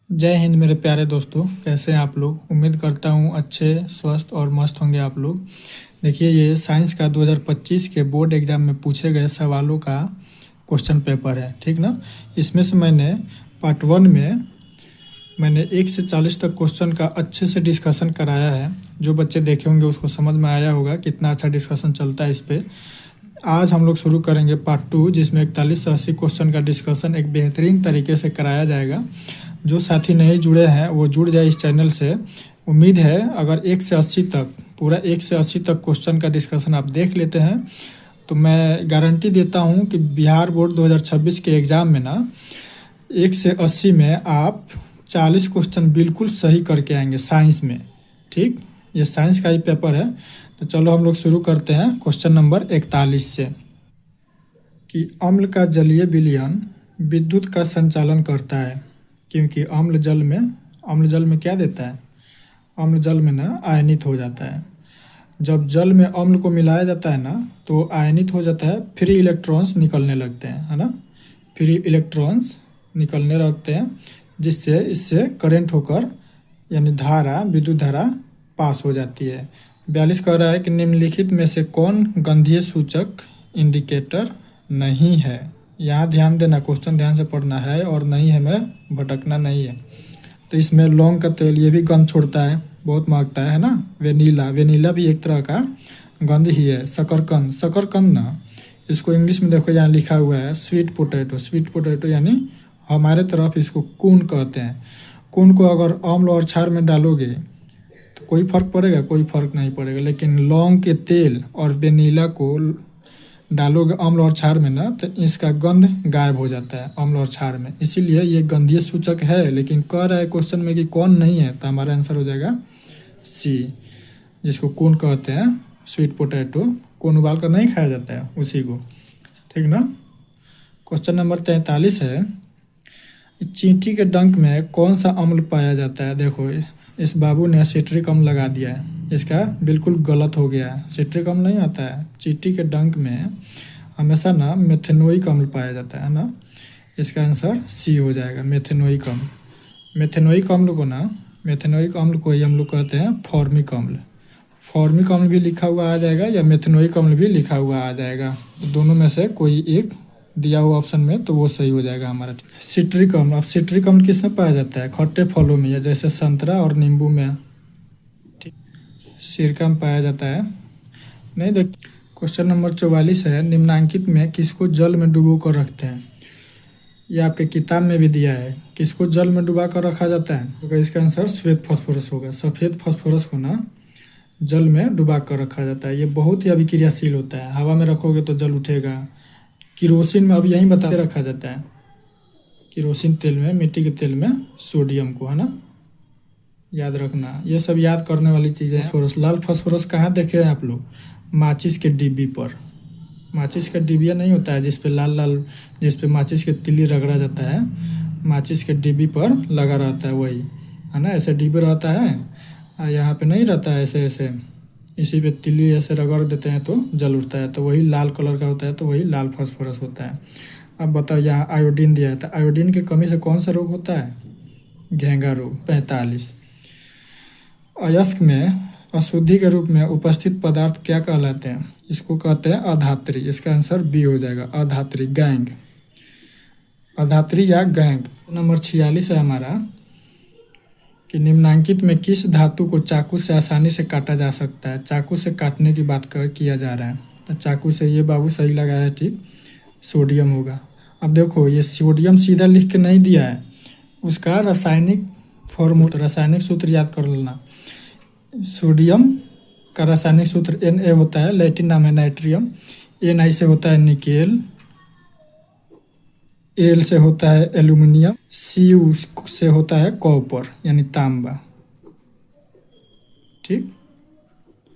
जय हिंद मेरे प्यारे दोस्तों, कैसे हैं आप लोग। उम्मीद करता हूँ अच्छे स्वस्थ और मस्त होंगे आप लोग। देखिए, ये साइंस का 2025 के बोर्ड एग्जाम में पूछे गए सवालों का क्वेश्चन पेपर है, ठीक ना। इसमें से मैंने पार्ट 1 में मैंने 1 से 40 तक क्वेश्चन का अच्छे से डिस्कशन कराया है। जो बच्चे देखे होंगे उसको समझ में आया होगा कितना अच्छा डिस्कशन चलता है इस पर। आज हम लोग शुरू करेंगे पार्ट 2, जिसमें 41 से 80 क्वेश्चन का डिस्कशन एक बेहतरीन तरीके से कराया जाएगा। जो साथी नहीं जुड़े हैं वो जुड़ जाए इस चैनल से। उम्मीद है अगर 1 से 80 तक पूरा 1 से 80 तक क्वेश्चन का डिस्कशन आप देख लेते हैं तो मैं गारंटी देता हूं कि बिहार बोर्ड 2026 के एग्ज़ाम में ना 1 से 80 में आप 40 क्वेश्चन बिल्कुल सही करके आएंगे साइंस में। ठीक, ये साइंस का ही पेपर है। तो चलो हम लोग शुरू करते हैं क्वेश्चन नंबर 41 से कि अम्ल का जलीय विलयन विद्युत का संचालन करता है, क्योंकि अम्ल जल में क्या देता है, अम्ल जल में ना आयनित हो जाता है। जब जल में अम्ल को मिलाया जाता है ना तो आयनित हो जाता है, फ्री इलेक्ट्रॉन्स निकलने लगते हैं, है ना। फ्री इलेक्ट्रॉन्स निकलने लगते हैं जिससे इससे करंट होकर यानी धारा, विद्युत धारा पास हो जाती है। 42 कह रहा है कि निम्नलिखित में से कौन गंधीय सूचक इंडिकेटर नहीं है। यहाँ ध्यान देना, क्वेश्चन ध्यान से पढ़ना है और नहीं है में भटकना नहीं है। तो इसमें लौंग का तेल, ये भी गंध छोड़ता है, बहुत महकता है ना। वेनीला भी एक तरह का गंध ही है। शकरकंद ना, इसको इंग्लिश में देखो यहाँ लिखा हुआ है स्वीट पोटैटो यानी हमारे तरफ इसको कून कहते हैं। कून को अगर अम्ल और क्षार में डालोगे तो कोई फर्क पड़ेगा? कोई फर्क नहीं पड़ेगा। लेकिन लौंग के तेल और वेनीला को डालोगे अम्ल और क्षार में ना तो इसका गंध गायब हो जाता है अम्ल और क्षार में। इसीलिए ये गंधीय सूचक है। लेकिन कह रहा है क्वेश्चन में कि कौन नहीं है, तो हमारा आंसर हो जाएगा सी, जिसको कून कहते हैं, स्वीट पोटैटो। कून उबाल कर नहीं खाया जाता है, उसी को, ठीक ना। क्वेश्चन नंबर 43 है, चींटी के डंक में कौन सा अम्ल पाया जाता है। देखो, इस बाबू ने सिट्रिक अम्ल लगा दिया है, इसका बिल्कुल गलत हो गया है। सिट्रिक अम्ल नहीं आता है, चींटी के डंक में हमेशा ना मेथेनोइक अम्ल पाया जाता है ना। इसका आंसर सी हो जाएगा, मेथेनोइक अम्ल। मेथेनोइक अम्ल को ही हम लोग कहते हैं फॉर्मिक अम्ल। फॉर्मिक अम्ल भी लिखा हुआ आ जाएगा या मेथेनोइक अम्ल भी लिखा हुआ आ जाएगा, दोनों में से कोई एक दिया हुआ ऑप्शन में तो वो सही हो जाएगा हमारा। सिट्रिक अम्ल, अब सिट्रिक अम्ल किस में पाया जाता है? खट्टे फलों में, या जैसे संतरा और नींबू में, सिरका में पाया जाता है। नहीं देख। क्वेश्चन नंबर 44 है, निम्नांकित में किसको जल में डुबो कर रखते हैं। ये आपके किताब में भी दिया है, किसको जल में डुबा कर रखा जाता है। तो इसका आंसर श्वेत फास्फोरस होगा। सफ़ेद फास्फोरस को ना जल में डुबा कर रखा जाता है। ये बहुत ही अभिक्रियाशील होता है, हवा में रखोगे तो जल उठेगा। किरोसिन में अब यही बता रखा जाता है, किरोसिन तेल में, मिट्टी के तेल में सोडियम को, है ना, याद रखना। ये सब याद करने वाली चीज़ें। फास्फोरस, लाल फास्फोरस कहाँ देखे हैं आप लोग? माचिस के डिब्बी पर। माचिस का डिबिया नहीं होता है जिसपे लाल जिस पे माचिस के तिल्ली रगड़ा जाता है, माचिस के डिब्बी पर लगा रहता है, वही है ना। ऐसे डिब्बी रहता है, यहाँ पे नहीं रहता है, ऐसे इसी पे तिल्ली ऐसे रगड़ देते हैं तो जल उठता है, तो वही लाल कलर का होता है, तो वही लाल फास्फोरस होता है। अब बताओ, यहाँ आयोडीन दिया है, तो आयोडीन की कमी से कौन सा रोग होता है? घेंगा रोग। 45, अयस्क में अशुद्धि के रूप में उपस्थित पदार्थ क्या कहलाते हैं? इसको कहते हैं अधात्री। इसका आंसर बी हो जाएगा, अधात्री, गैंग, अधात्री या गैंग। नंबर 46 है हमारा कि निम्नांकित में किस धातु को चाकू से आसानी से काटा जा सकता है। चाकू से काटने की बात किया जा रहा है, तो चाकू से, ये बाबू सही लगाया है, ठीक, सोडियम होगा। अब देखो, ये सोडियम सीधा लिख के नहीं दिया है, उसका रासायनिक फॉर्मूला, रासायनिक सूत्र याद कर लेना। सोडियम का रासायनिक सूत्र Na होता है, लैटिन नाम है नाइट्रियम। Na से होता है निकेल, Al से होता है एल्यूमिनियम, Cu से होता है कॉपर यानी तांबा, ठीक।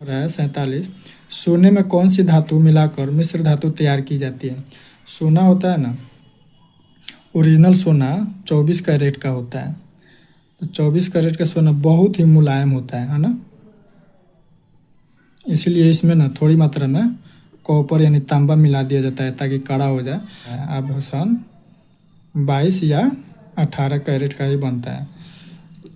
रहा है 47, सोने में कौन सी धातु मिलाकर मिश्र धातु तैयार की जाती है। सोना होता है ना, ओरिजिनल सोना 24 कैरेट का होता है, तो 24 कैरेट का सोना बहुत ही मुलायम होता है ना। इसलिए इसमें ना थोड़ी मात्रा में कॉपर यानी तांबा मिला दिया जाता है ताकि कड़ा हो जाए। आभूषण 22 या 18 कैरेट का ही बनता है।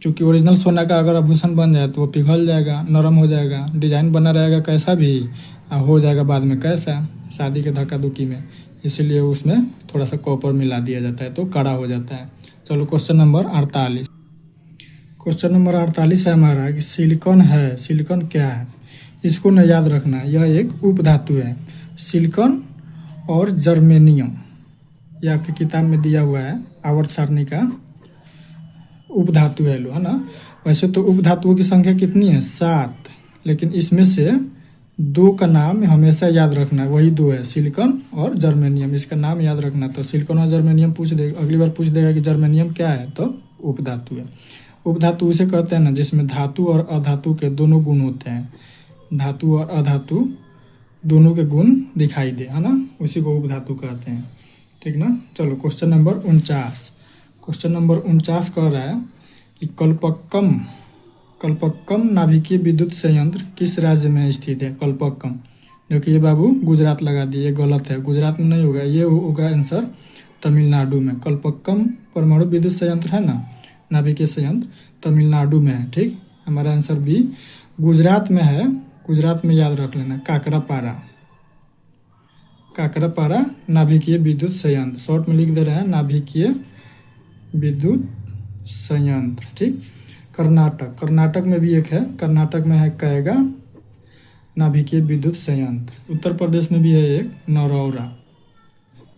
चूँकि ओरिजिनल सोना का अगर आभूषण बन जाए तो वो पिघल जाएगा, नरम हो जाएगा, डिज़ाइन बना रहेगा कैसा भी, हो जाएगा बाद में कैसा, शादी के धक्का धुक्की में, इसीलिए उसमें थोड़ा सा कॉपर मिला दिया जाता है तो कड़ा हो जाता है। चलो क्वेश्चन नंबर 48। क्वेश्चन नंबर 48 है हमारा कि सिलिकॉन है, सिलिकॉन क्या है, इसको न याद रखना, यह एक उपधातु है। सिलिकॉन और जर्मेनियम, यह आपकी किताब में दिया हुआ है, आवर्त सारणी का उपधातु है लो, है ना। वैसे तो उपधातुओं की संख्या कितनी है, 7, लेकिन इसमें से 2 का नाम हमेशा याद रखना, वही 2 है, सिलिकॉन और जर्मेनियम, इसका नाम याद रखना। तो सिलिकॉन और जर्मेनियम पूछ देगा, अगली बार पूछ देगा कि जर्मेनियम क्या है, तो उपधातु है। उपधातु उसे कहते हैं ना जिसमें धातु और अधातु के दोनों गुण होते हैं, धातु और अधातु दोनों के गुण दिखाई दे, है ना, उसी को उपधातु कहते हैं, ठीक ना। चलो क्वेश्चन नंबर 49। क्वेश्चन नंबर 49 कह रहा है कि कल्पक्कम नाभिकीय विद्युत संयंत्र किस राज्य में स्थित है। कल्पक्कम, जो कि ये बाबू गुजरात लगा दिए, ये गलत है, गुजरात में नहीं होगा, ये होगा आंसर तमिलनाडु में। कल्पक्कम परमाणु विद्युत संयंत्र है ना, नाभिकीय संयंत्र, तमिलनाडु में है, ठीक। हमारा आंसर बी गुजरात में है, गुजरात में याद रख लेना, काकरापारा नाभिकीय विद्युत संयंत्र, शॉर्ट में लिख दे रहे हैं नाभिकीय विद्युत संयंत्र, ठीक। कर्नाटक में भी एक है, कर्नाटक में है कैगा नाभिकीय विद्युत संयंत्र। उत्तर प्रदेश में भी है एक नरौरा,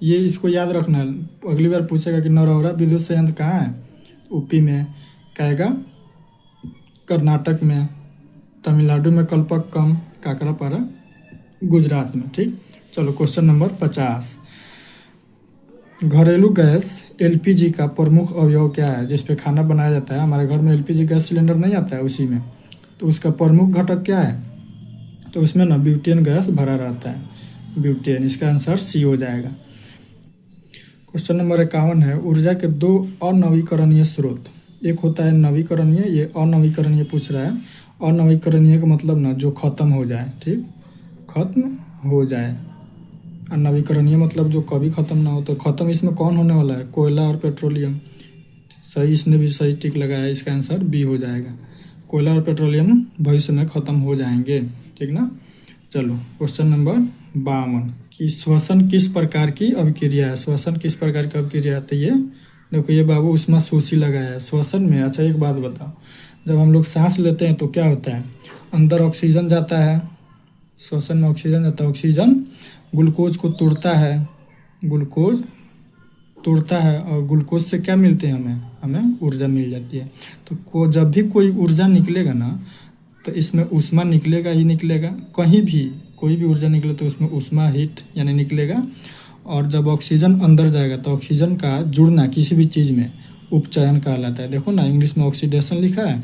ये इसको याद रखना है, अगली बार पूछेगा कि नरौरा विद्युत संयंत्र कहाँ है, यूपी में, कैगा कर्नाटक में, तमिलनाडु में कल्पक्कम, काकरापारा गुजरात में, ठीक। चलो क्वेश्चन नंबर 50। घरेलू गैस एलपीजी का प्रमुख अवयव क्या है, जिस पे खाना बनाया जाता है। हमारे घर में एलपीजी गैस सिलेंडर नहीं आता है उसी में, तो उसका प्रमुख घटक क्या है, तो उसमें ना ब्यूटेन गैस भरा रहता है, ब्यूटेन, इसका आंसर सी हो जाएगा। क्वेश्चन नंबर 51 है, ऊर्जा के 2 अनवीकरणीय स्रोत, एक होता है नवीकरणीय, ये अनवीकरणीय पूछ रहा है। अनवीकरणीय का मतलब ना जो खत्म हो जाए, ठीक, खत्म हो जाए। अनवीकरणीय मतलब जो कभी ख़त्म ना हो, तो ख़त्म इसमें कौन होने वाला है, कोयला और पेट्रोलियम, सही, इसने भी सही टिक लगाया, इसका आंसर बी हो जाएगा, कोयला और पेट्रोलियम भविष्य में ख़त्म हो जाएंगे, ठीक ना। चलो क्वेश्चन नंबर 52 कि श्वसन किस प्रकार की अभिक्रिया है, श्वसन किस प्रकार की अभिक्रिया है, तो ये देखो, ये बाबू ऊष्मा शोषी लगाया है श्वसन में। अच्छा एक बात बताओ, जब हम लोग सांस लेते हैं तो क्या होता है, अंदर ऑक्सीजन जाता है, श्वसन में ऑक्सीजन जाता है, ऑक्सीजन ग्लूकोज को तोड़ता है, ग्लूकोज तोड़ता है, और ग्लूकोज से क्या मिलते हैं, हमें ऊर्जा मिल जाती है। तो जब भी कोई ऊर्जा निकलेगा ना, तो इसमें ऊष्मा निकलेगा ही निकलेगा, कहीं भी कोई भी ऊर्जा निकले तो उसमें ऊष्मा, हीट यानी निकलेगा। और जब ऑक्सीजन अंदर जाएगा तो ऑक्सीजन का जुड़ना किसी भी चीज़ में उपचयन कहलाता है। देखो ना, इंग्लिश में ऑक्सीडेशन लिखा है,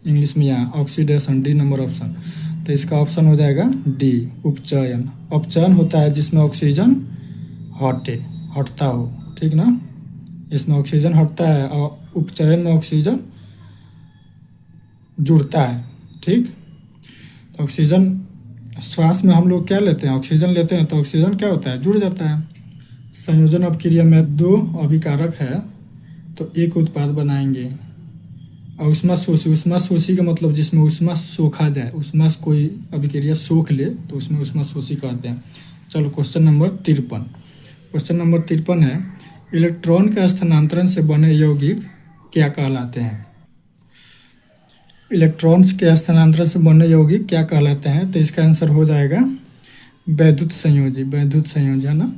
इंग्लिश में यहाँ ऑक्सीडेशन, डी नंबर ऑप्शन, तो इसका ऑप्शन हो जाएगा डी, उपचयन। अपचयन होता है जिसमें ऑक्सीजन हटता हो, ठीक ना, इसमें ऑक्सीजन हटता है, और उपचयन में ऑक्सीजन जुड़ता है, ठीक। ऑक्सीजन श्वास में हम लोग क्या लेते हैं, ऑक्सीजन लेते हैं, तो ऑक्सीजन क्या होता है, जुड़ जाता है। संयोजन अपक्रिया में 2 अभिकारक है तो एक उत्पाद बनाएंगे। और ऊष्मा शोषी का मतलब जिसमें ऊष्मा सोखा जाए, ऊष्मा कोई अभिक्रिया सोख ले तो उसमें ऊष्मा शोषी कहते हैं। चलो क्वेश्चन नंबर 53। क्वेश्चन नंबर 53 है, इलेक्ट्रॉन के स्थानांतरण से बने यौगिक क्या कहलाते हैं। इलेक्ट्रॉन्स के स्थानांतरण से बनने यौगिक क्या कहलाते हैं, तो इसका आंसर हो जाएगा वैद्युत संयोजी, है ना।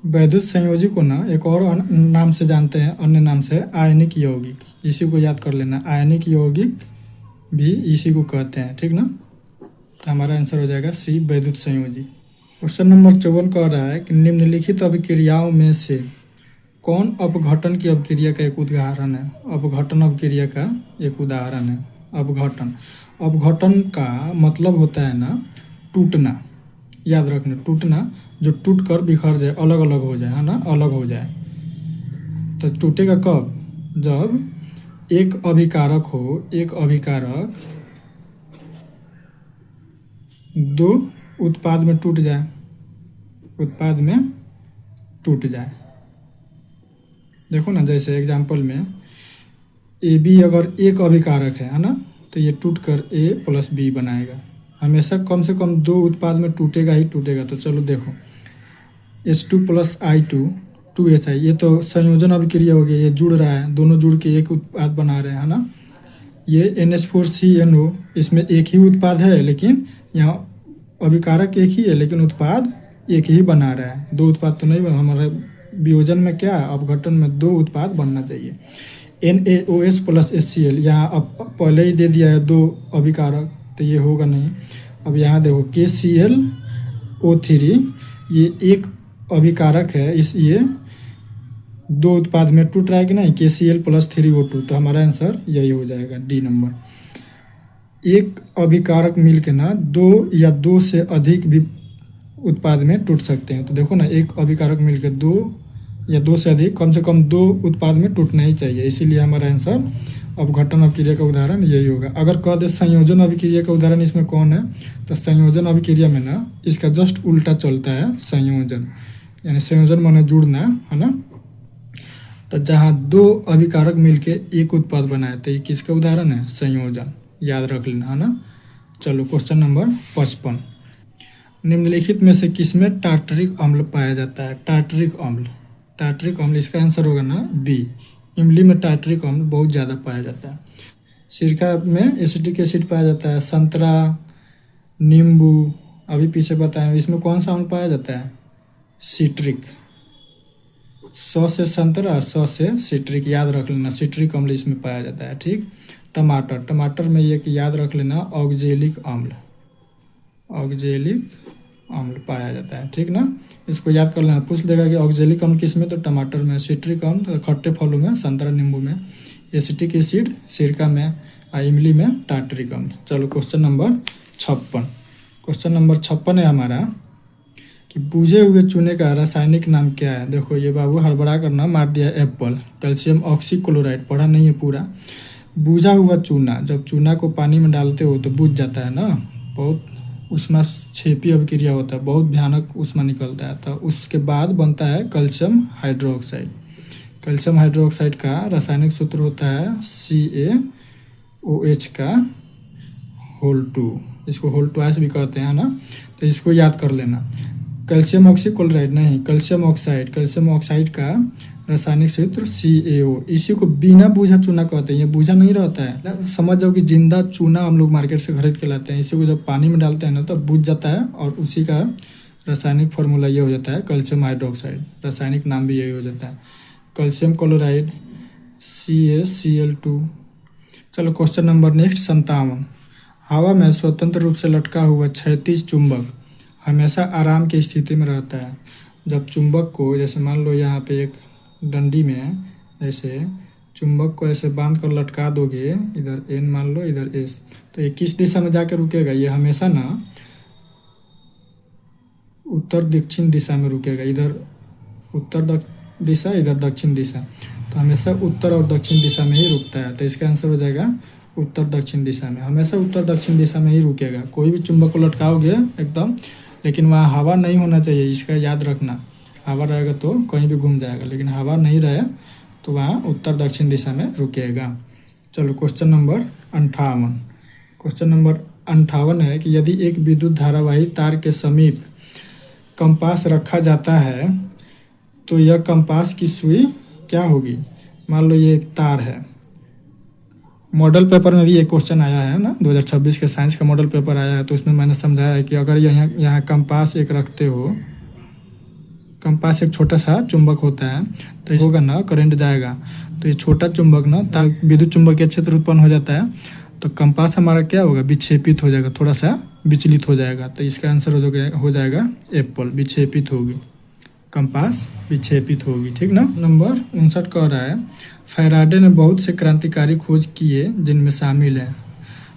वैद्युत संयोजी को ना एक और नाम से जानते हैं, अन्य नाम से आयनिक यौगिक, इसी को याद कर लेना, आयनिक यौगिक भी इसी को कहते हैं, ठीक ना। तो हमारा आंसर हो जाएगा सी, वैद्युत संयोजी। क्वेश्चन नंबर 54 कह रहा है कि निम्नलिखित अभिक्रियाओं में से कौन अपघटन की अभिक्रिया का एक उदाहरण है। अपघटन अभिक्रिया का एक उदाहरण है, अपघटन का मतलब होता है ना टूटना, याद रखना, टूटना, जो टूट कर बिखर जाए, अलग अलग हो जाए, है ना, अलग हो जाए। तो टूटेगा कब, जब एक अभिकारक हो, एक अभिकारक 2 उत्पाद में टूट जाए, उत्पाद में टूट जाए। देखो ना, जैसे एग्जाम्पल में ए बी अगर एक अभिकारक है ना, तो ये टूट कर ए प्लस बी बनाएगा। हमेशा कम से कम दो उत्पाद में टूटेगा ही टूटेगा। तो चलो देखो, H2 प्लस I2 2HI, ये तो संयोजन अभिक्रिया हो गया, ये जुड़ रहा है, दोनों जुड़ के एक उत्पाद बना रहे हैं, है ना। ये NH4CNO, इसमें एक ही उत्पाद है, लेकिन यहाँ अभिकारक एक ही है लेकिन उत्पाद एक ही बना रहा है, दो उत्पाद तो नहीं बना। हमारे वियोजन में क्या, अपघटन में दो उत्पाद बनना चाहिए। NaOH प्लस HCl, यहाँ अब पहले ही दे दिया है दो अभिकारक, तो ये होगा नहीं। अब यहाँ देखो KClO3, ये एक अभिकारक है, इस ये दो उत्पाद में टूट रहा है कि नहीं, KCl प्लस 3O2, तो हमारा आंसर यही हो जाएगा डी नंबर। एक अभिकारक मिल के ना दो या दो से अधिक भी उत्पाद में टूट सकते हैं। तो देखो ना, एक अभिकारक मिल के दो या दो से अधिक, कम से कम दो उत्पाद में टूटना ही चाहिए, इसीलिए हमारा आंसर अपघटन अभिक्रिया का उदाहरण यही होगा। अगर कह दे संयोजन अभिक्रिया का उदाहरण इसमें कौन है, तो संयोजन अभिक्रिया में ना इसका जस्ट उल्टा चलता है, संयोजन यानी संयोजन माने जुड़ना, है ना। तो जहाँ दो अभिकारक मिलके एक उत्पाद बनाए, तो ये किसका उदाहरण है, संयोजन, याद रख लेना, है ना। चलो क्वेश्चन नंबर 55, निम्नलिखित में से किसमें टार्टरिक अम्ल पाया जाता है। टार्टरिक अम्ल, टार्टरिक अम्ल, इसका आंसर होगा ना बी। इमली में टार्टरिक अम्ल बहुत ज़्यादा पाया जाता है। सिरका में एसिटिक एसिड पाया जाता है। संतरा, नींबू, अभी पीछे बताएं, इसमें कौन सा अम्ल पाया जाता है, सिट्रिक। स से संतरा, स से सिट्रिक, याद रख लेना, सिट्रिक अम्ल इसमें पाया जाता है, ठीक। टमाटर, टमाटर में ये याद रख लेना, ऑक्जेलिक अम्ल, ऑक्जेलिक अम्ल पाया जाता है, ठीक ना। इसको याद कर लेना, पूछ देगा कि ऑक्जेलिक अम्ल किस में, तो टमाटर में। सिट्रिक अम्ल खट्टे फलों में, संतरा नींबू में। एसिटिक एसिड सिरका में, इमली में टार्टरिक अम्ल। चलो क्वेश्चन नंबर 56, क्वेश्चन नंबर 56 है हमारा कि बूझे हुए चूने का रासायनिक नाम क्या है। देखो ये बाबू हड़बड़ा करना, मार दिया एप्पल। कैल्शियम ऑक्सीक्लोराइड, पढ़ा नहीं है पूरा। बूझा हुआ चूना, जब चूना को पानी में डालते हो तो बूझ जाता है ना, बहुत उष्मा क्षेपी अभिक्रिया होता है, बहुत भयानक उष्मा निकलता है। तो उसके बाद बनता है कैल्शियम हाइड्रोक्साइड। कैल्शियम हाइड्रोक्साइड का रासायनिक सूत्र होता है CaOH का होल 2, इसको होल ट्वाइस भी कहते हैं ना, तो इसको याद कर लेना। कैल्शियम ऑक्सीक्लोराइड नहीं, कैल्शियम ऑक्साइड, कैल्शियम ऑक्साइड का रासायनिक सूत्र CaO। इसी को बिना बूझा चूना कहते हैं, ये बूझा नहीं रहता है। समझ जाओ कि जिंदा चूना हम लोग मार्केट से खरीद के लाते हैं, इसी को जब पानी में डालते हैं ना तो बूझ जाता है, और उसी का रासायनिक फार्मूला ये हो जाता है कैल्शियम हाइड्रोक्साइड, रासायनिक नाम भी यही हो जाता है। Calcium chloride CaCl2। चलो क्वेश्चन नंबर नेक्स्ट 57, हवा में स्वतंत्र रूप से लटका हुआ क्षैतिज चुंबक हमेशा आराम की स्थिति में रहता है। जब चुंबक को, जैसे मान लो यहाँ पे एक डंडी में ऐसे चुंबक को ऐसे बांध कर लटका दोगे, इधर N मान लो, इधर S, तो ये किस दिशा में जाकर रुकेगा, ये हमेशा ना उत्तर दक्षिण दिशा में रुकेगा। इधर उत्तर दिशा, इधर दक्षिण दिशा, तो हमेशा उत्तर और दक्षिण दिशा में ही रुकता है। तो इसका आंसर हो जाएगा उत्तर दक्षिण दिशा में, हमेशा उत्तर दक्षिण दिशा में ही रुकेगा। कोई भी चुंबक को लटकाओगे एकदम, लेकिन वहाँ हवा नहीं होना चाहिए, इसका याद रखना। हवा रहेगा तो कहीं भी घूम जाएगा, लेकिन हवा नहीं रहे तो वहाँ उत्तर दक्षिण दिशा में रुकेगा। चलो क्वेश्चन नंबर 58, क्वेश्चन नंबर 58 है कि यदि एक विद्युत धारावाही तार के समीप कंपास रखा जाता है तो यह कंपास की सुई क्या होगी। मान लो ये एक तार है, मॉडल पेपर में भी एक क्वेश्चन आया है ना, 2026 के साइंस का मॉडल पेपर आया है, तो उसमें मैंने समझाया है कि अगर यहाँ कंपास एक रखते हो, कंपास एक छोटा सा चुंबक होता है, तो होगा ना करंट जाएगा, तो ये छोटा चुंबक ना विद्युत चुंबकीय क्षेत्र उत्पन्न हो जाता है, तो कंपास हमारा क्या होगा, विक्षेपित हो जाएगा, थोड़ा सा विचलित हो जाएगा। तो इसका आंसर हो जाएगा एप्पल, विक्षेपित होगी, कंपास विक्षेपित होगी, ठीक ना। नंबर 59 कह रहा है फैराडे ने बहुत से क्रांतिकारी खोज किए जिनमें शामिल है।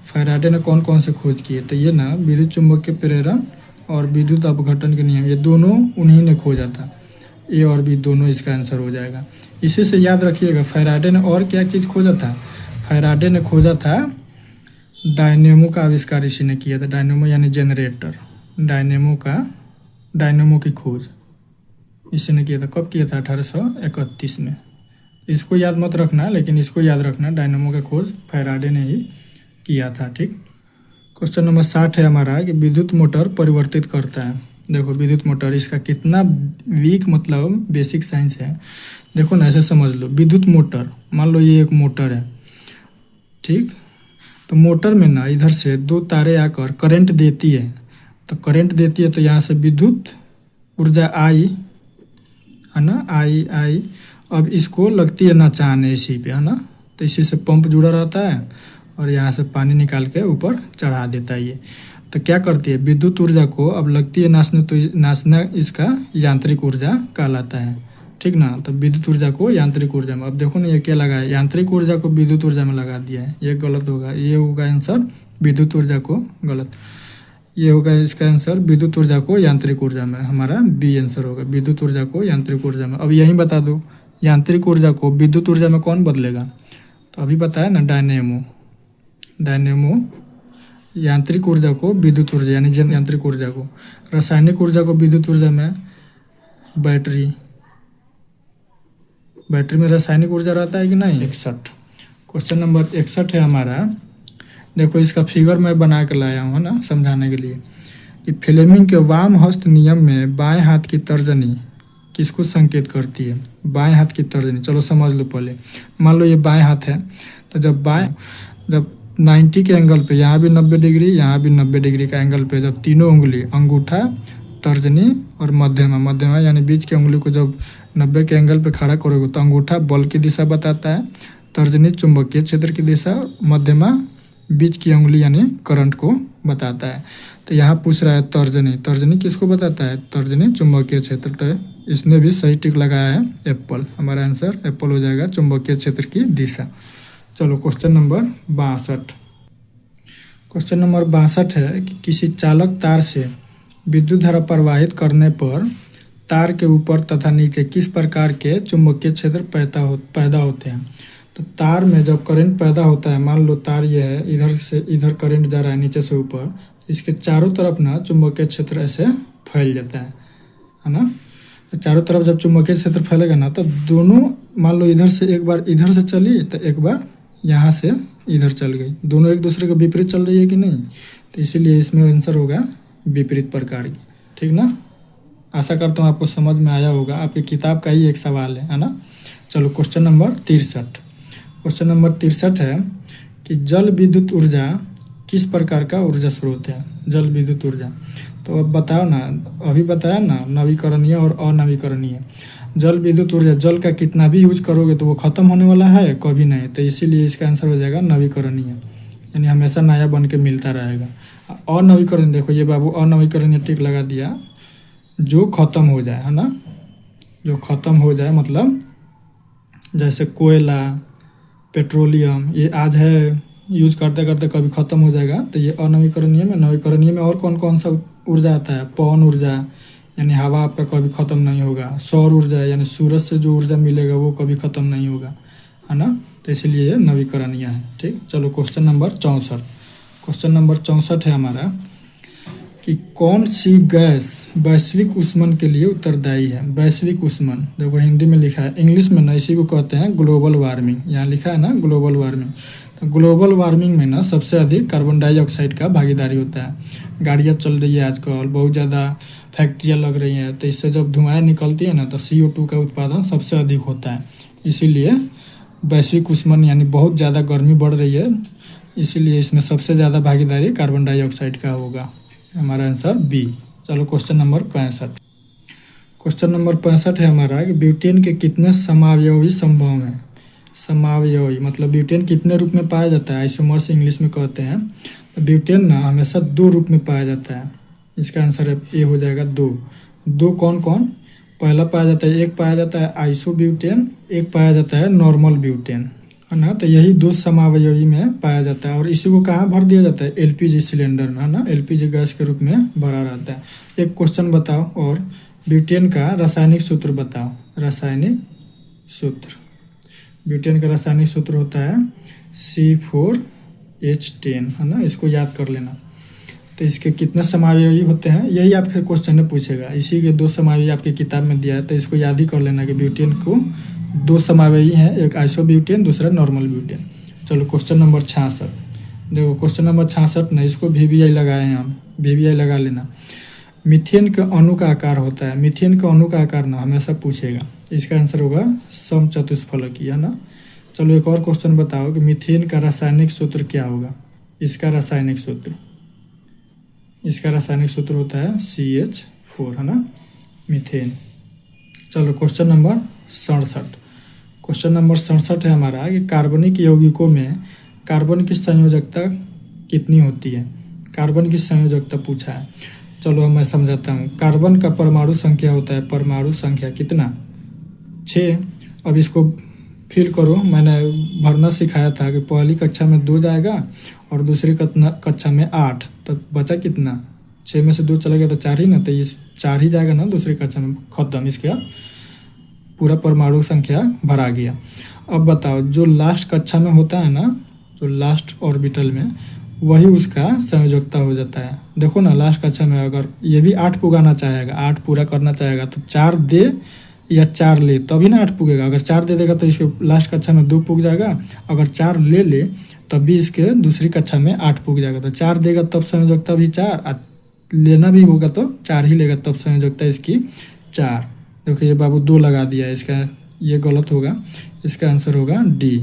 फैराडे ने कौन कौन से खोज किए, तो ये ना विद्युत चुंबकीय प्रेरण और विद्युत अपघटन के नियम, ये दोनों उन्हीं ने खोजा था। ए और बी दोनों इसका आंसर हो जाएगा। इसी से याद रखिएगा फैराडे ने और क्या चीज़ खोजा था, फैराडे ने खोजा था डायनेमो का आविष्कार इसी ने किया था। डायनेमो यानी जनरेटर, डायनेमो की खोज इसी ने किया था। कब किया था, 1831 में। इसको याद मत रखना, लेकिन इसको याद रखना, डायनेमो का खोज फैराडे ने ही किया था। ठीक। क्वेश्चन नंबर 60 है हमारा कि विद्युत मोटर परिवर्तित करता है। देखो विद्युत मोटर, इसका कितना वीक मतलब बेसिक साइंस है। देखो ना, ऐसे समझ लो, विद्युत मोटर, मान लो ये एक मोटर है। ठीक। तो मोटर में ना इधर से दो तारे आकर करंट देती है, तो करंट देती है तो यहाँ से विद्युत ऊर्जा आई, है ना, आई। अब इसको लगती है नचाने इसी पे, है ना, तो इसी से पंप जुड़ा रहता है और यहाँ से पानी निकाल के ऊपर चढ़ा देता है ये। तो क्या करती है, विद्युत ऊर्जा को अब लगती है नाचने, तो नाचना इसका यांत्रिक ऊर्जा कहलाता है। ठीक ना। तो विद्युत ऊर्जा को यांत्रिक ऊर्जा में, अब देखो ना ये क्या लगा है, यांत्रिक ऊर्जा को विद्युत ऊर्जा में लगा दिया है, ये गलत होगा, ये होगा आंसर विद्युत ऊर्जा को, गलत, ये होगा इसका आंसर विद्युत ऊर्जा को यांत्रिक ऊर्जा में, हमारा बी आंसर होगा, विद्युत ऊर्जा को यांत्रिक ऊर्जा में। अब यही बता दो, यांत्रिक ऊर्जा को विद्युत ऊर्जा में कौन बदलेगा, तो अभी बताया ना, डायनेमो यांत्रिक ऊर्जा को विद्युत ऊर्जा यानी यांत्रिक ऊर्जा को, रासायनिक ऊर्जा को विद्युत ऊर्जा में बैटरी में रासायनिक ऊर्जा रहता है कि नहीं। 61, क्वेश्चन नंबर 61 है हमारा। देखो इसका फिगर मैं बना के लाया हूँ ना समझाने के लिए, कि फ्लेमिंग के वाम हस्त नियम में बाएं हाथ की तर्जनी किसको संकेत करती है, बाएं हाथ की तर्जनी। चलो समझ लो पहले, मान लो ये बाएं हाथ है, तो जब 90 के एंगल पे, यहाँ भी 90 डिग्री, यहाँ भी 90 डिग्री का एंगल पे, जब तीनों उंगली, अंगूठा, तर्जनी और मध्यमा यानी बीच की उंगली को जब 90 के एंगल पे खड़ा करोगे तो अंगूठा बल की दिशा बताता है, तर्जनी चुंबकीय क्षेत्र की दिशा, मध्यमा बीच की उंगली यानी करंट को बताता है। तो यहाँ पूछ रहा है तर्जनी किसको बताता है, तर्जनी चुंबकीय क्षेत्र। तो इसने भी सही टिक लगाया है, एप्पल, हमारा आंसर एप्पल हो जाएगा, चुंबकीय क्षेत्र की दिशा। चलो क्वेश्चन नंबर 62, क्वेश्चन नंबर 62 है कि किसी चालक तार से विद्युत धारा प्रवाहित करने पर तार के ऊपर तथा नीचे किस प्रकार के चुंबकीय क्षेत्र पैदा होते हैं। तो तार में जब करंट पैदा होता है, मान लो तार ये है, इधर से इधर करंट जा रहा है नीचे से ऊपर, इसके चारों तरफ ना चुंबकीय क्षेत्र ऐसे फैल जाता है ना। तो चारों तरफ जब चुंबकीय क्षेत्र फैलेगा ना, तो दोनों, मान लो इधर से एक बार इधर से चली, तो एक बार यहाँ से इधर चल गई, दोनों एक दूसरे के विपरीत चल रही है कि नहीं, तो इसीलिए इसमें आंसर होगा विपरीत प्रकार की। ठीक ना। आशा करता हूँ आपको समझ में आया होगा, आपकी किताब का ही एक सवाल है ना। चलो क्वेश्चन नंबर 63, क्वेश्चन नंबर 63 है कि जल विद्युत ऊर्जा किस प्रकार का ऊर्जा स्रोत है, जल विद्युत ऊर्जा। तो अब बताओ ना, अभी बताया ना, नवीकरणीय और अनवीकरणीय। जल विद्युत ऊर्जा, जल का कितना भी यूज करोगे तो वो खत्म होने वाला है, कभी नहीं, तो इसीलिए इसका आंसर हो जाएगा नवीकरणीय, यानी हमेशा नया बन के मिलता रहेगा। अनवीकरणीय, देखो ये बाबू अनवीकरणीय टिक लगा दिया, जो खत्म हो जाए, है ना, जो खत्म हो जाए, मतलब जैसे कोयला, पेट्रोलियम, ये आज है, यूज करते करते कभी खत्म हो जाएगा, तो ये अनवीकरणीय में। नवीकरणीय में और कौन कौन सा ऊर्जा आता है, पवन ऊर्जा यानी हवा आपका कभी ख़त्म नहीं होगा, सौर ऊर्जा यानी सूरज से जो ऊर्जा मिलेगा वो कभी ख़त्म नहीं होगा, है ना, तो इसलिए ये नवीकरणीय है। ठीक। चलो क्वेश्चन नंबर 64, क्वेश्चन नंबर 64 है हमारा कि कौन सी गैस वैश्विक ऊष्मन के लिए उत्तरदायी है। वैश्विक ऊष्मन, देखो हिंदी में लिखा है, इंग्लिश में ना इसी को कहते हैं ग्लोबल वार्मिंग, यहाँ लिखा है ना ग्लोबल वार्मिंग। तो ग्लोबल वार्मिंग में ना सबसे अधिक कार्बन डाइऑक्साइड का भागीदारी होता है। गाड़ियाँ चल रही है आजकल, बहुत ज़्यादा फैक्ट्रियाँ लग रही हैं, तो इससे जब धुआँ निकलती है ना, तो CO2 का उत्पादन सबसे अधिक होता है। इसीलिए वैश्विक ऊष्मन यानी बहुत ज़्यादा गर्मी बढ़ रही है, इसीलिए इसमें सबसे ज़्यादा भागीदारी कार्बन डाइऑक्साइड का होगा, हमारा आंसर बी। चलो क्वेश्चन नंबर 65, क्वेश्चन नंबर 65 है हमारा कि ब्यूटेन के कितने समावयवी संभव हैं। समावयवी मतलब ब्यूटेन कितने रूप में पाया जाता है, आइसोमर्स इंग्लिश में कहते हैं। तो ब्यूटेन ना हमेशा 2 रूप में पाया जाता है, इसका आंसर ये हो जाएगा 2। कौन कौन, पहला पाया जाता है, एक पाया जाता है आइसोब्यूटेन, एक पाया जाता है नॉर्मल ब्यूटेन, है ना। तो यही 2 समावयवी में पाया जाता है, और इसी को कहाँ भर दिया जाता है, LPG सिलेंडर में, है ना, LPG गैस के रूप में भरा रहता है। एक क्वेश्चन बताओ, और ब्यूटेन का रासायनिक सूत्र बताओ। रासायनिक सूत्र, ब्यूटेन का रासायनिक सूत्र होता है C4H10, है ना, इसको याद कर लेना। तो इसके कितने समावयवी होते हैं, यही आपके क्वेश्चन में पूछेगा। इसी के 2 समावयवी आपकी किताब में दिया है, तो इसको याद ही कर लेना कि ब्यूटेन को 2 समावयवी हैं, एक आइसोब्यूटेन, दूसरा नॉर्मल ब्यूटेन। चलो क्वेश्चन नंबर 66 देखो, क्वेश्चन नंबर 66 ना, इसको VBI लगाए हैं हम, VBI लगा लेना। मीथेन के अणु का आकार होता है, मीथेन का अणु का आकार ना हमेशा पूछेगा, इसका आंसर होगा समचतुष्फलकीय, है ना। चलो एक और क्वेश्चन बताओ कि मीथेन का रासायनिक सूत्र क्या होगा। इसका रासायनिक सूत्र होता है CH4, है ना, मीथेन। चलो क्वेश्चन नंबर 67, क्वेश्चन नंबर 67 है हमारा कि कार्बनिक यौगिकों में कार्बन की संयोजकता कितनी होती है। कार्बन की संयोजकता पूछा है। चलो मैं समझाता हूँ। कार्बन का परमाणु संख्या होता है, परमाणु संख्या कितना, 6। अब इसको फिल करो, मैंने भरना सिखाया था कि पहली कक्षा में 2 जाएगा और दूसरी कक्षा में 8, तब बचा कितना, 6 में से 2 चला गया तो 4 ही ना, तो ये 4 ही जाएगा ना दूसरी कक्षा में, खत्म, इसका पूरा परमाणु संख्या भरा गया। अब बताओ जो लास्ट कक्षा में होता है ना, जो लास्ट ऑर्बिटल में, वही उसका संयोजकता हो जाता है। देखो ना लास्ट कक्षा में अगर ये भी 8 पुगाना चाहेगा, 8 पूरा करना चाहेगा, तो 4 दे या 4 ले तभी ना 8 पुगेगा। अगर 4 दे देगा तो इसके लास्ट कक्षा में 2 पुग जाएगा, अगर 4 ले ले तब भी इसके दूसरी कक्षा में 8 पुग जाएगा। तो 4 देगा तब संयोजकता भी 4, लेना भी होगा तो 4 ही लेगा तब संयोजकता इसकी 4। देखो ये बाबू 2 लगा दिया, इसका ये गलत होगा, इसका आंसर होगा D।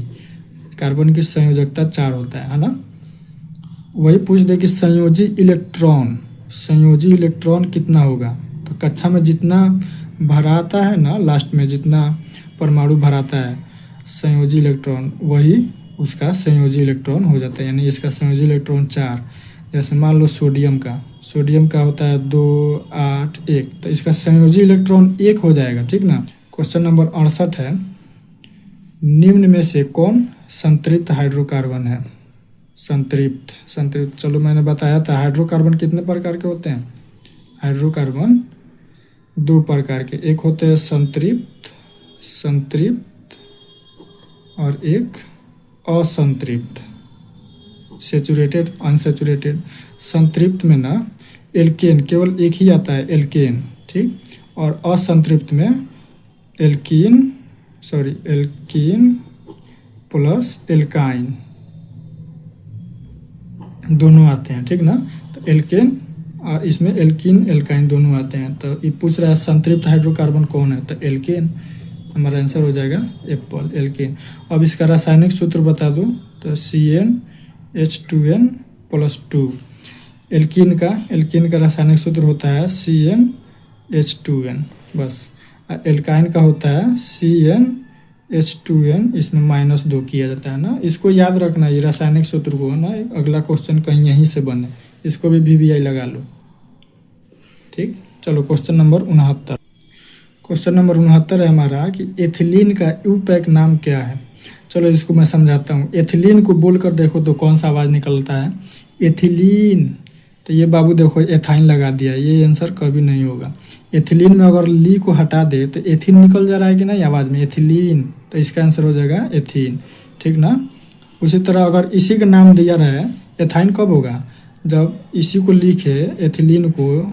कार्बन की संयोजकता 4 होता है ना। वही पूछ दे कि संयोजी इलेक्ट्रॉन कितना होगा। तो कक्षा में जितना भराता है ना, लास्ट में जितना परमाणु भराता है संयोजी इलेक्ट्रॉन, वही उसका संयोजी इलेक्ट्रॉन हो जाता है, यानी इसका संयोजी इलेक्ट्रॉन 4। जैसे मान लो सोडियम का होता है 2, 8, 1, तो इसका संयोजी इलेक्ट्रॉन 1 हो जाएगा, ठीक ना। क्वेश्चन नंबर 68 है, निम्न में से कौन संतृप्त हाइड्रोकार्बन है। संतृप्त, चलो मैंने बताया था हाइड्रोकार्बन कितने प्रकार के होते हैं। हाइड्रोकार्बन 2 प्रकार के, एक होते हैं संतृप्त और एक असंतृप्त, सेचुरेटेड, अनसेचुरेटेड। संतृप्त में ना एल्केन केवल एक ही आता है, एल्केन, ठीक, और असंतृप्त में एल्कीन प्लस एल्काइन दोनों आते हैं, ठीक ना। तो एल्केन और इसमें एल्कीन एल्काइन दोनों आते हैं। तो ये पूछ रहा है संतृप्त हाइड्रोकार्बन कौन है, तो एल्केन, हमारा आंसर हो जाएगा एप्पल, एल्केन। अब इसका रासायनिक सूत्र बता दूं तो CnH2n+2। एल्कीन का रासायनिक सूत्र होता है CnH2n, बस। एल्काइन का होता है CnH2n, इसमें -2 किया जाता है ना। इसको याद रखना, ये रासायनिक सूत्र को ना, अगला क्वेश्चन कहीं यहीं से बने, इसको भी VBI लगा लो, ठीक। चलो क्वेश्चन नंबर 69, क्वेश्चन नंबर 69 है हमारा कि एथिलीन का यूपैक नाम क्या है। चलो इसको मैं समझाता हूँ। एथिलीन को बोलकर देखो तो कौन सा आवाज़ निकलता है, एथिलीन। तो ये बाबू देखो एथाइन लगा दिया, ये आंसर कभी नहीं होगा। एथिलीन में अगर ली को हटा दे तो एथिन निकल जा रहा है कि नहीं आवाज़ में, एथिलीन, तो इसका आंसर हो जाएगा एथीन, ठीक ना। उसी तरह अगर इसी का नाम दिया रहे, एथाइन कब होगा, जब इसी को लिखे एथिलीन को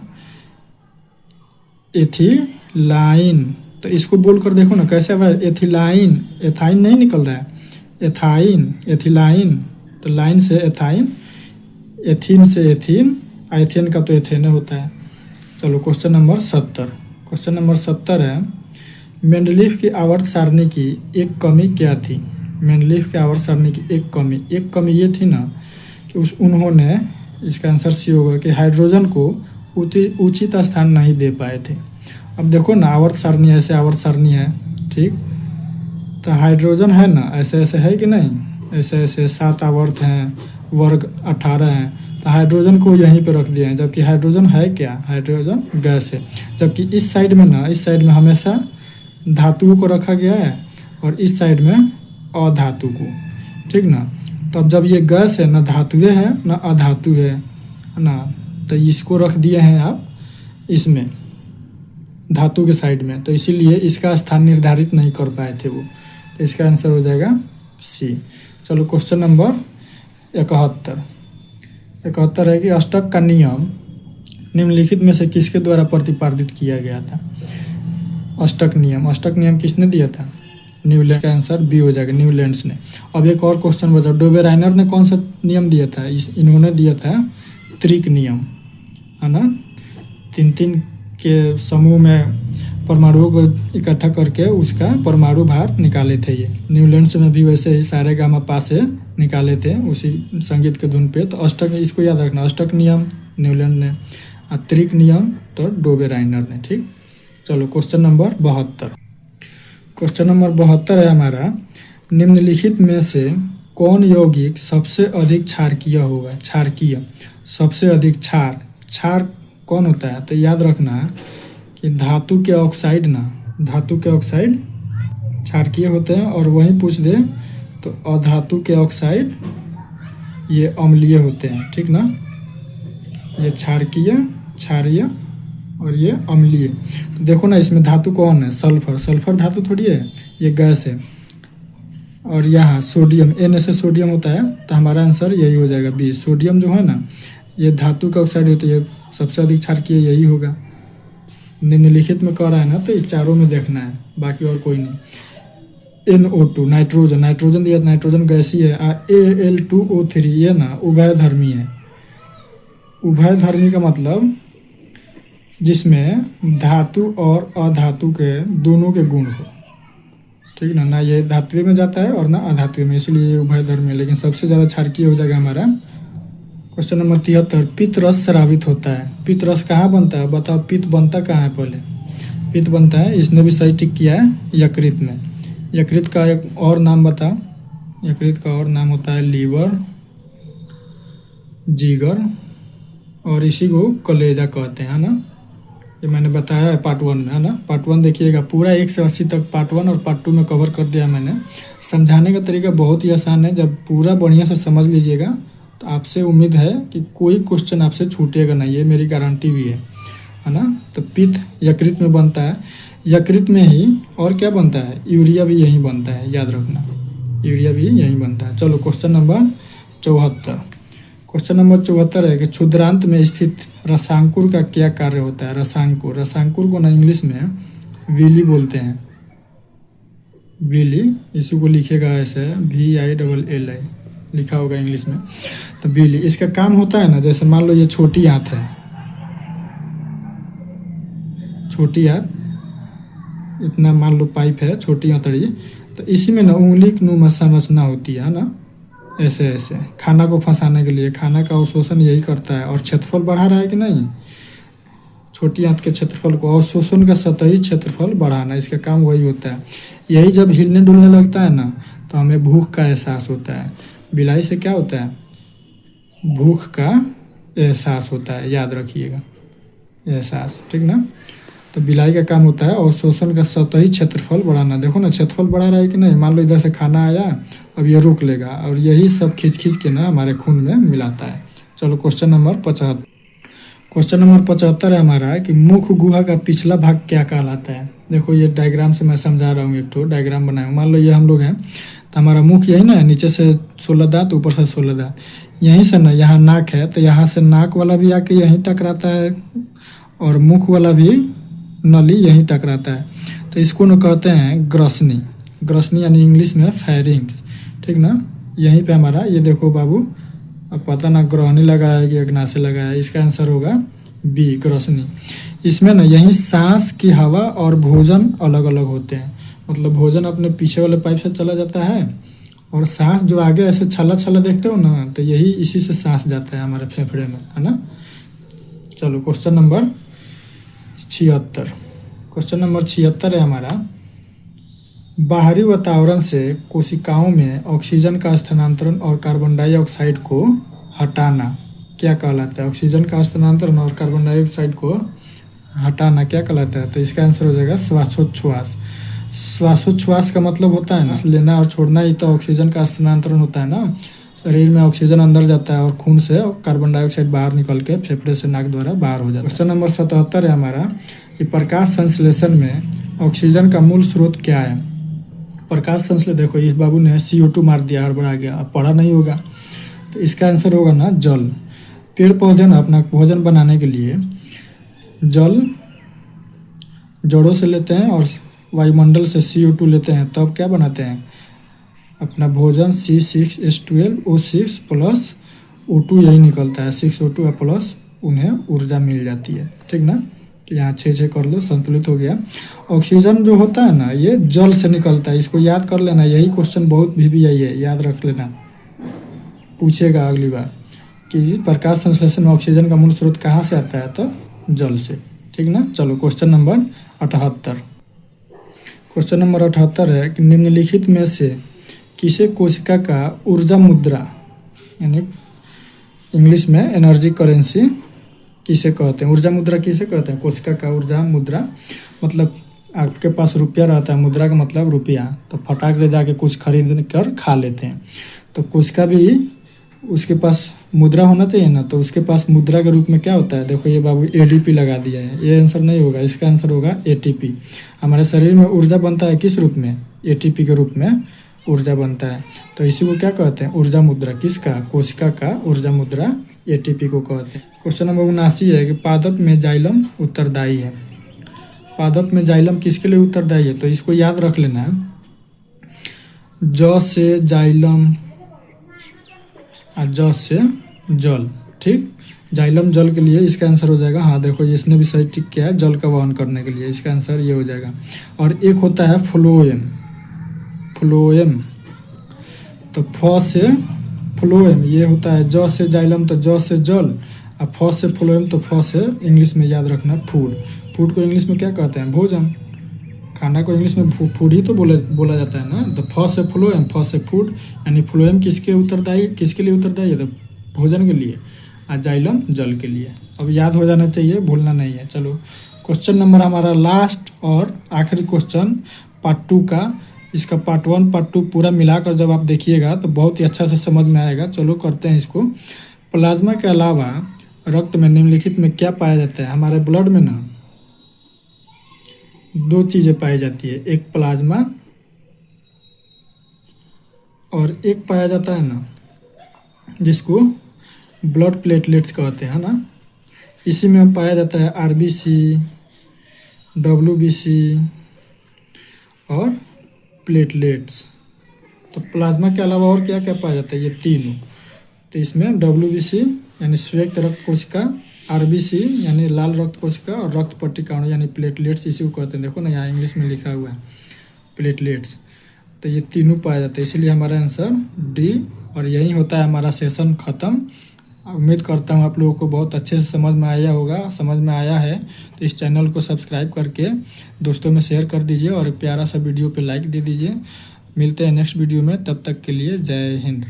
एथिलाइन, तो इसको बोलकर देखो ना कैसे आवाज़, एथिलाइन, एथाइन नहीं निकल रहा है, एथाइन, एथिलाइन, तो लाइन से एथाइन, एथीन से एथीन, एथेन का तो एथेन होता है। चलो क्वेश्चन नंबर 70 है, मेंडलीफ की आवर्त सारणी की एक कमी क्या थी। मेंडलीफ की आवर्त सारणी की एक कमी ये थी ना कि उन्होंने, इसका आंसर सी होगा कि हाइड्रोजन को उचित स्थान नहीं दे पाए थे। अब देखो ना आवर्त सारणी ऐसे आवर्त सारणी है, ठीक, तो हाइड्रोजन है ना ऐसे ऐसे है कि नहीं, ऐसे ऐसे 7 आवर्त हैं, वर्ग 18 हैं, तो हाइड्रोजन को यहीं पे रख दिया है, जबकि हाइड्रोजन है क्या, हाइड्रोजन गैस है। जबकि इस साइड में हमेशा धातुओं को रखा गया है और इस साइड में अधातु को, ठीक ना। तब जब ये गैस है, ना धातुएं है ना अधातु है ना, तो इसको रख दिए हैं आप इसमें धातु के साइड में, तो इसीलिए इसका स्थान निर्धारित नहीं कर पाए थे वो, तो इसका आंसर हो जाएगा सी। चलो क्वेश्चन नंबर 71, 71 है कि अष्टक का नियम निम्नलिखित में से किसके द्वारा प्रतिपादित किया गया था। अष्टक नियम किसने दिया था? न्यूलैंड का आंसर बी हो जाएगा, न्यूलैंड्स ने। अब एक और क्वेश्चन बचा, डोबेराइनर ने कौन सा नियम दिया था? इन्होंने दिया था त्रिक नियम, है ना। 3 के समूह में परमाणुओं को इकट्ठा करके उसका परमाणु भार निकाले थे ये। न्यूलैंड्स में भी वैसे ही सारे गामा पा से निकाले थे उसी संगीत के धुन पे। तो अष्टक, इसको याद रखना, अष्टक नियम न्यूलैंड ने, त्रिक नियम तो डोबेराइनर ने। ठीक, चलो क्वेश्चन नंबर 72। क्वेश्चन नंबर 72 है हमारा, निम्नलिखित में से कौन यौगिक सबसे अधिक क्षारकीय होगा? क्षारकीय, सबसे क्षार कौन होता है? तो याद रखना कि धातु के ऑक्साइड क्षारकीय होते हैं, और वहीं पूछ दे तो अधातु के ऑक्साइड ये अम्लीय होते हैं। ठीक ना, ये क्षारीय और ये अम्लीय। तो देखो ना, इसमें धातु कौन है? सल्फर धातु थोड़ी है, ये गैस है। और यहाँ सोडियम, Na से सोडियम होता है, तो हमारा आंसर यही हो जाएगा बी। सोडियम जो है ना, ये धातु का ऑक्साइड होता है, ये सबसे अधिक क्षारकीय यही होगा। निम्नलिखित में कह रहा है ना, तो ये चारों में देखना है, बाकी और कोई नहीं। NO2 नाइट्रोजन दिया, नाइट्रोजन गैसीय है। Al2O3 ये ना उभयधर्मी है। उभयधर्मी का मतलब जिसमें धातु और अधातु के दोनों के गुण हो। ठीक ना, ना ये धातु में जाता है और ना अधातु में, इसलिए ये उभयधर्मी है। लेकिन सबसे ज़्यादा क्षारकीय हो जाएगा हमारा। क्वेश्चन नंबर 73, पित्त रस स्रावित होता है। पित्त रस कहाँ बनता है? बताओ, पित्त बनता कहाँ है? पहले पित्त बनता है, इसने भी सही टिक किया है, यकृत में। यकृत का एक और नाम बताओ। यकृत का और नाम होता है लीवर, जिगर, और इसी को कलेजा कहते हैं, है ना। ये मैंने बताया है पार्ट 1 में, है ना। पार्ट 1 देखिएगा, पूरा 1 से 80 तक पार्ट 1 और पार्ट 2 में कवर कर दिया मैंने। समझाने का तरीका बहुत ही आसान है, जब पूरा बढ़िया से समझ लीजिएगा तो आपसे उम्मीद है कि कोई क्वेश्चन आपसे छूटेगा नहीं, ये मेरी गारंटी भी है ना। तो पित्त यकृत में बनता है, यकृत में ही और क्या बनता है? यूरिया भी यहीं बनता है, याद रखना, यूरिया भी यहीं बनता है। चलो क्वेश्चन नंबर 74। क्वेश्चन नंबर 74 है कि क्षुद्रांत में स्थित रसांकुर का क्या कार्य होता है? रसांकुर को ना इंग्लिश में विली बोलते हैं, विली। इसी को लिखेगा ऐसे VILLI लिखा होगा इंग्लिश में, तो विली। इसका काम होता है ना, जैसे मान लो ये छोटी आंत है, छोटी आंत, इतना मान लो पाइप है, छोटी आंतड़ी, तो इसी में ना उंगली नुमा संरचना होती है ना, ऐसे ऐसे खाना को फंसाने के लिए। खाना का अवशोषण यही करता है, और क्षेत्रफल बढ़ा रहा है कि नहीं? छोटी आंत के क्षेत्रफल को, अवशोषण का सतही क्षेत्रफल बढ़ाना, इसका काम वही होता है। यही जब हिलने डुलने लगता है ना, तो हमें भूख का एहसास होता है। बिलाई से क्या होता है? भूख का एहसास होता है, याद रखिएगा, एहसास। ठीक ना, तो बिलाई का काम होता है अवशोषण का सतही क्षेत्रफल बढ़ाना। देखो ना, क्षेत्रफल बढ़ा रहा है कि नहीं? मान लो इधर से खाना आया, अब ये रोक लेगा, और यही सब खींच के ना हमारे खून में मिलाता है। चलो क्वेश्चन नंबर 75। क्वेश्चन नंबर 75 है हमारा कि मुख गुहा का पिछला भाग क्या कहलाता है? देखो, ये डायग्राम से मैं समझा रहा हूँ, एक तो डायग्राम बनाया हूँ। मान लो ये हम लोग हैं, तो हमारा मुख यही ना, नीचे से 16 दांत, ऊपर से 16 दांत, यहीं से ना यहाँ नाक है, तो यहाँ से नाक वाला भी आके यहीं टकराता है, और मुख वाला भी नली यहीं टकराता है। तो इसको ना कहते हैं ग्रसनी। ग्रसनी यानी इंग्लिश में फेरिंग्स। ठीक ना, यहीं पे हमारा, ये देखो बाबू, अब पता ना ग्रहणी लगा है कि अग्नाशय लगा है, इसका आंसर होगा बी, ग्रसनी। इसमें ना यहीं सांस की हवा और भोजन अलग अलग होते हैं। मतलब भोजन अपने पीछे वाले पाइप से चला जाता है, और सांस जो आगे ऐसे छला छला देखते हो ना, तो यही इसी से सांस जाता है हमारे फेफड़े में, है ना। चलो क्वेश्चन नंबर 76। क्वेश्चन नंबर 76 है हमारा, बाहरी वातावरण से कोशिकाओं में ऑक्सीजन का स्थानांतरण और कार्बन डाइऑक्साइड को हटाना क्या कहलाता है? ऑक्सीजन का स्थानांतरण और कार्बन डाइऑक्साइड को हटाना क्या कहलाता है? तो इसका आंसर हो जाएगा श्वासोच्छ्वास। श्वासोच्छ्वास का मतलब होता है ना लेना और छोड़ना, ही तो ऑक्सीजन का स्थानांतरण होता है ना। शरीर में ऑक्सीजन अंदर जाता है और खून से कार्बन डाइऑक्साइड बाहर निकल के फेफड़े से नाक द्वारा बाहर हो जाता है। क्वेश्चन नंबर 77 है हमारा कि प्रकाश संश्लेषण में ऑक्सीजन का मूल स्रोत क्या है? प्रकाश संश्लेषण, देखो इस बाबू ने CO2 मार दिया, हड़बड़ा गया, अब पढ़ा नहीं होगा, तो इसका आंसर होगा ना जल। पेड़ पौधे ना अपना भोजन बनाने के लिए जल जड़ों से लेते हैं और वायुमंडल से CO2 लेते हैं, तब क्या बनाते हैं अपना भोजन। C6H12O6 प्लस O2 यही निकलता है, 6O2 प्लस उन्हें ऊर्जा मिल जाती है। ठीक ना, तो यहाँ 6 कर लो, संतुलित हो गया। ऑक्सीजन जो होता है ना ये जल से निकलता है, इसको याद कर लेना, यही क्वेश्चन बहुत VVI है, याद रख लेना, पूछेगा अगली बार कि प्रकाश संश्लेषण में ऑक्सीजन का मूल स्रोत कहाँ से आता है, तो जल से। ठीक ना, चलो क्वेश्चन नंबर 78। क्वेश्चन नंबर 78 है कि निम्नलिखित में से किसे कोशिका का ऊर्जा मुद्रा यानी इंग्लिश में एनर्जी करेंसी किसे कहते हैं। ऊर्जा मुद्रा किसे कहते हैं, कोशिका का ऊर्जा मुद्रा। मतलब आपके पास रुपया रहता है, मुद्रा का मतलब रुपया, तो फटाक से जाके कुछ खरीद कर खा लेते हैं, तो कोशिका भी उसके पास मुद्रा होना चाहिए ना, तो उसके पास मुद्रा के रूप में क्या होता है। देखो ये बाबू ADP लगा दिया है, ये आंसर नहीं होगा, इसका आंसर होगा ATP। हमारे शरीर में ऊर्जा बनता है किस रूप में, ATP के रूप में ऊर्जा बनता है, तो इसी को क्या कहते हैं, ऊर्जा मुद्रा। किसका, कोशिका का ऊर्जा मुद्रा ATP को कहते हैं। क्वेश्चन नंबर 79 है कि पादप में जाइलम उत्तरदायी है। पादप में जाइलम किसके लिए उत्तरदायी है, तो इसको याद रख लेना है। ज से जाइलम और ज से जल। ठीक, जाइलम जल के लिए इसका आंसर हो जाएगा, हाँ देखो इसने भी सही टिक किया है, जल का वहन करने के लिए, इसका आंसर ये हो जाएगा। और एक होता है फ्लोएम, फ्लोएम तो फ से फ्लोएम, ये होता है ज से जाइलम तो ज से जल, और फ से फ्लोएम तो फ से इंग्लिश में याद रखना फूड। फूड को इंग्लिश में क्या कहते हैं, भोजन। खाना को इंग्लिश में फूड ही तो बोला जाता है ना, तो फ से फ्लोएम, फ से फूड, यानी फ्लोएम किसके लिए उत्तरदायी है, तो भोजन के लिए, और जाइलम जल के लिए। अब याद हो जाना चाहिए, भूलना नहीं है। चलो क्वेश्चन नंबर हमारा लास्ट और आखिरी क्वेश्चन पार्ट 2 का। इसका पार्ट 1 पार्ट 2 पूरा मिलाकर जब आप देखिएगा तो बहुत ही अच्छा से समझ में आएगा। चलो करते हैं इसको। प्लाज्मा के अलावा रक्त में निम्नलिखित में क्या पाया जाता है। हमारे ब्लड में ना 2 चीज़ें पाई जाती है, एक प्लाज्मा और एक पाया जाता है ना जिसको ब्लड प्लेटलेट्स कहते हैं ना। इसी में पाया जाता है RBC, WBC और प्लेटलेट्स। तो प्लाज्मा के अलावा और क्या क्या पाया जाता है, ये तीनों। तो इसमें WBC यानी श्वेत रक्त कोशिका, RBC यानी लाल रक्त कोशिका और रक्त पट्टिकाणु यानी प्लेटलेट्स, इसी को कहते हैं। देखो ना यहाँ इंग्लिश में लिखा हुआ है प्लेटलेट्स। तो ये तीनों पाया जाता है, इसीलिए हमारा आंसर D। और यही होता है हमारा सेशन ख़त्म। उम्मीद करता हूँ आप लोगों को बहुत अच्छे से समझ में आया है। तो इस चैनल को सब्सक्राइब करके दोस्तों में शेयर कर दीजिए और प्यारा सा वीडियो पे लाइक दे दीजिए। मिलते हैं नेक्स्ट वीडियो में, तब तक के लिए जय हिंद।